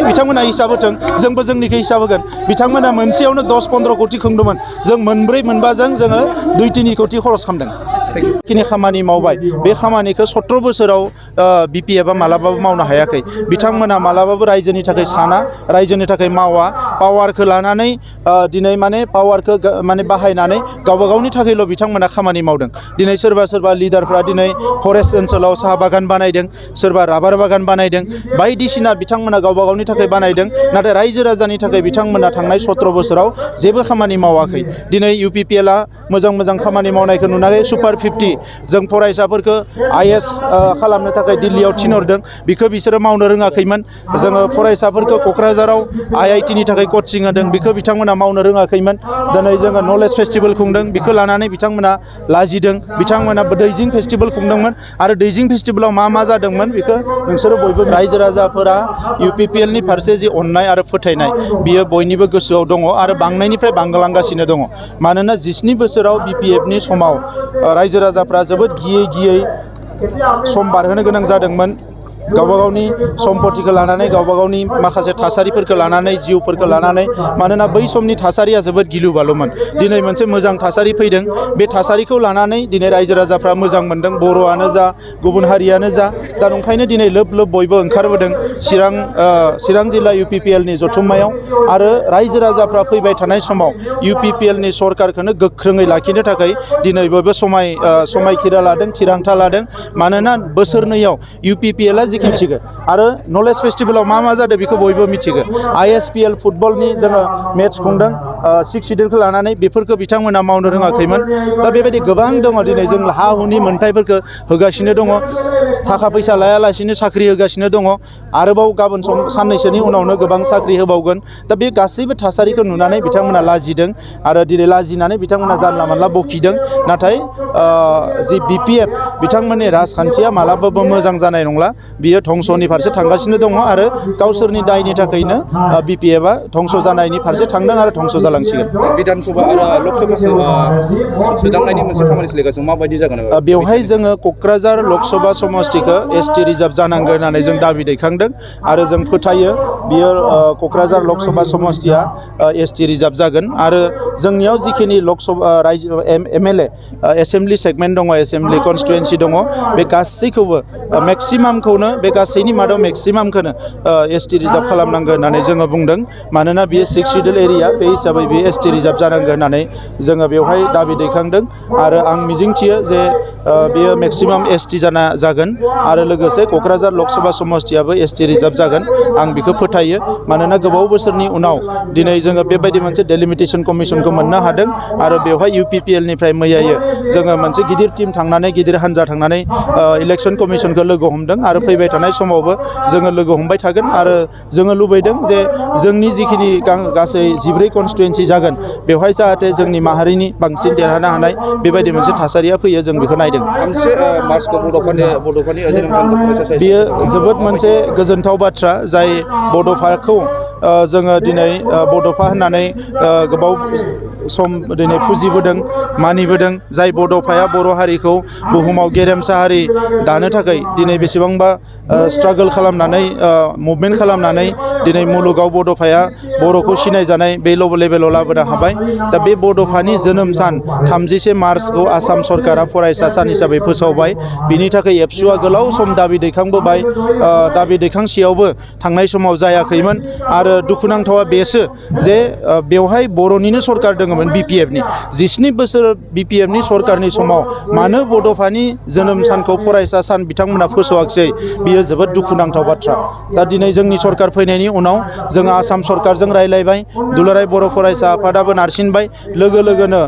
बिथांमोना हिसाब होथों जोंबो जोंनिखौ हिसाब होगोन बिथांमोना मोनसेयावनो 10-15 कोटि खुंदोंमोन जों 4-5जों जोङो 2-3 कोटि खरस खालामदों खिनि खामानि मावबाय बे खामानिखौ 17 बोसोराव बिपिएफआ मालाबाबो मावनो हायाखै बिथांमोना मालाबाबो रायजोनि थाखाय साना रायजोनि थाखाय मावा पावारखौ लानानै दिनै माने पावारखौ माने बाहायनानै गावबा गावनि थाखायल' बिथांमोना खामानि मावदों दिनै सोरबा लिडारफ्रा दिनै फरेस्ट ओनसोलाव साहा बागान बानायदों सोरबा राबार बागान बानायदों बायदिसिना बिथांमोना गावबा गावनि थाखाय बानायदों नाथाय रायजो राजानि थाखाय बिथांमोना थांनाय 17 बोसोराव जेबो खामानि मावाखै दिनै इउपिपिएलआ मोजां खामानि मावनायखौ नुनानै सुपार 50 जों फरायसाफोरखौ आईएएस खालामनो थाखाय दिल्लीयाव थिनहरदों बिखौ बिसोरो मावनो रोङाखैमोन जोङो फरायसाफोरखौ क'क्राझाराव आईआईटीनि थाखाय कचिं होदों बिखौ बिथांमोना मावनो रोङाखैमोन दिनै जोङो नलेज फेस्टिवल खुंदों बिखौ लानानै बिथांमोना लाजिदों बिथांमोना दैजिं फेस्टिवल खुंदोंमोन आरो दैजिं फेस्टिवलाव मा जादोंमोन बेखौ नोंसोरो बयबो रायजो राजाफोरा इउपिपिएलनि फारसे जि अननाय आरो फोथायनाय बियो बयनिबो गोसोआव दङ आरो बांनायनिफ्राय बांलांगासिनो दङ मानोना 17 बोसोराव बिपिएफनि समाव रायजो राजाफ्रा जोबोद गियै सम बारहोनो गोनां जादोंमोन गावबा गावनि सम्पतिखौ लानानै गावबा गावनि माखासे थासारिफोरखौ लानानै जिउफोरखौ लानानै मानोना बै समनि थासारिया जोबोद गिलु बालुमोन दिनै मोनसे मोजां थासारि फैदों बे थासारिखौ लानानै दिनै रायजो राजाफ्रा मोजां मोनदों बर'आनो जा गुबुन हारियानो जा दा ओंखायनो दिनै लोब बयबो ओंखारबोदों चिरां जिल्ला इउपिपिएलनि जथुम्मायाव आरो रायजो राजाफ्रा फैबाय थानाय समाव इउपिपिएलनि सरकारखौनो गोख्रोङै लाखिनो थाखाय दिनै बयबो समायखिरा लादों थिरांथा लादों मानोना बोसोरनैयाव इउपिपिएलआ मिथिगो आरो नलेज फेस्टिवलाव मा जादों बेखौ बयबो मिथिगो आईएसपीएल फुटबलनि जोङो मेट्च खुंदों 6 सिडुलखौ लानानै बेफोरखौ बिथांमोना मावनो रोङाखैमोन दा बेबायदि गोबां दङ दिनै जों हा हुनि मोन्थायफोरखौ होगासिनो दङ थाखा फैसा लायालासिनो साख्रि होगासिनो दङ आरोबाव गाबोन साननैसोनि उनावनो गोबां साख्रि होबावगोन दा बे गासैबो थासारिखौ नुनानै बिथांमोना लाजिदों आरो दिनै लाजिनानै बिथांमोना जानला मानला बखिदों नाथाय जि बिपिएफ बिथांमोननि राजखान्थिया मालाबाबो मोजां जानाय नंला बियो धंसनि फारसे थांगासिनो दङ आरो गावसोरनि दायनि थाखायनो बिपिएफआ धंस जानायनि फारसे थांदों आरो धंस जालांसिगोन विधानसभा आरो लकसभा सोदांनायनि मोनसे खामानि सोलिगासिनो माबायदि जागोन बेवहाय जोङो क'क्राझार लकसभा समष्टिखौ एसटि रिजार्भ जानांगोन होननानै जों दाबि दैखांदों आरो जों फोथायो बियो क'क्राझार लकसभा समष्टिया एसटि रिजार्भ जागोन आरो जोंनियाव जिखिनि लकसभा एमएलए एसेम्बलि सेगमेन्ट दङ एसेम्बलि कनस्टिटुवेन्सि दङ बे गासैखौबो मेक्सिमामखौनो बे गासैनि मादाव मेक्सिमामखौनो एसटि रिजार्भ खालामनांगोन होननानै जोङो बुंदों मानोना बियो 6 सिडुल एरिया बे हिसाबै बियो एसटि रिजार्भ जानांगोन होननानै जोङो बेवहाय दाबि दैखांदों आरो आं मिजिंथियो जे बेयो मेक्सिमाम एसटि जागोन आरो लोगोसे क'क्राझार लकसभा समष्टियाबो एसटि रिजार्भ जागोन आं बेखौ फोथायो मानोना गोबाव बोसोरनि उनाव दिनै जोङो बेबायदि मोनसे डेलिमिटेसन कमिसनखौ मोननो हादों आरो बेवहाय इउपिपिएलनिफ्राय मैयायो जोङो मोनसे गिदिर टीम थांनानै गिदिर हान्जा थांनानै इलेक्सन कमिसनखौ लोगो हमदों आरो फैबाय थानाय समावबो जोङो लोगो हमबाय थागोन आरो जोङो लुबैदों जे जोंनि जिखिनि गासै 14 कनस्टिटुवेन्सि जागोन बेवहाय जाहाथे जोंनि माहारिनि बांसिन देरहानो हानाय बेबायदि मोनसे थासारिया फैयो जों बेखौ नायदों बेयो जोबोद मोनसे गोजोनथाव बाथ्रा जाय बड'फाखौ जोङो दिनै बड'फा होननानै गोबाव सम दिनै फुजिबोदों मानिबोदों जाय बड'फाया बर' हारिखौ बुहुमाव गेरेमसा हारि दानो थाखाय दिनै बेसेबांबा स्ट्रागल खालामनानै मुभमेन्ट खालामनानै दिनै मुलुगाव बड'फाया बर'खौ सिनायजानाय बे लेभेलाव लाबोनो हाबाय दा बे बड'फानि जोनोम सान 31 मार्चखौ आसाम सरकारा फरायसा सान हिसाबै फोसावबाय बिनि थाखाय एबसुआ गोलाव सम दाबि दैखांबोबाय दाबि दैखांसेयावबो थांनाय समाव जायाखैमोन आरो दुखुनांथावा बेसो जे बेवहाय बर'निनो सरकार दङमोन बिपिएफनि 17 बोसोर बिपिएफनि सरकारनि समाव मानो बड'फानि जोनोम सानखौ फरायसा सान बिथांमोना फोसावाखिसै बियो जोबोद दुखुनांथाव बाथ्रा दा दिनै जोंनि सरकार फैनायनि उनाव जोङो आसाम सरकारजों रायलायबाय दुलाराय बर' फरायसा आफादाबो नारसिनबाय लोगोनो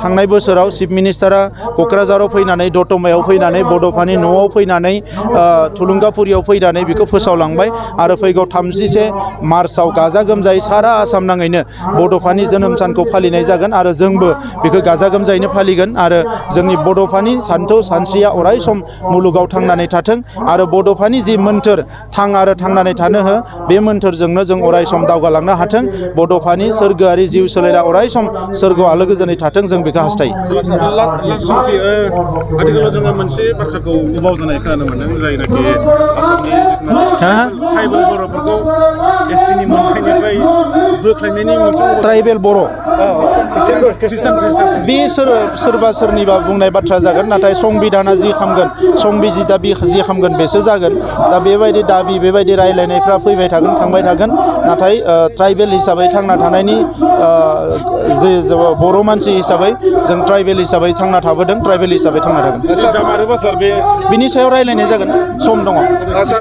थांनाय बोसोराव चिफ मिनिस्टारा क'क्राझाराव फैनानै दतमायाव फैनानै बड'फानि न'आव फैनानै थुलुंगाफुरियाव फैनानै बेखौ फोसावलांबाय आरो फैगौ 31 मार्चआव गाजा गोमजायै सारा आसाम नाङैनो बड'फानि जोनोम सानखौ फालिनाय फालिनाय जागोन आरो जोंबो बेखौ गाजा गोमजायैनो फालिगोन आरो जोंनि बड'फानि सानथौ सानस्रिया अराय सम मुलुगाव थांनानै थाथों आरो बड'फानि जि मोन्थोर थां आरो थांनानै थानो हो बे मोन्थोरजोंनो जों अराय सम दावगालांनो हाथों बड'फानि सोरगोआरि जिउ सोलेरा अराय सम सोरगोआव आलो गोजोनै थाथों जों बेखौ हास्थायो। आथिखालाव जोङो मोनसे बाथ्राखौ गोबाव जानाय खोनानो मोनदों जायनाखि आसामनि ट्राइबेल बर'फोरखौ एसटिनि मोनथायनिफ्राय बोख्लायनायनि मोनसे ट्राइबेल बर' ख्रिस्टान बे सोरबा सोरनिबा बुंनाय बाथ्रा जागोन नाथाय संबिधाना जि खालामगोन संबिजिता जि खालामगोन बेसो जागोन दा बेबायदि दाबि बेबायदि रायलायनायफ्रा फैबाय थागोन थांबाय थागोन नाथाय ट्राइबेल हिसाबै थांना थानायनि जे बर' मानसि हिसाबै जों ट्राइबेल हिसाबै थांना थाबोदों ट्राइबेल हिसाबै थांना थागोन बिनि सायाव रायलायनाय जागोन सम दङ।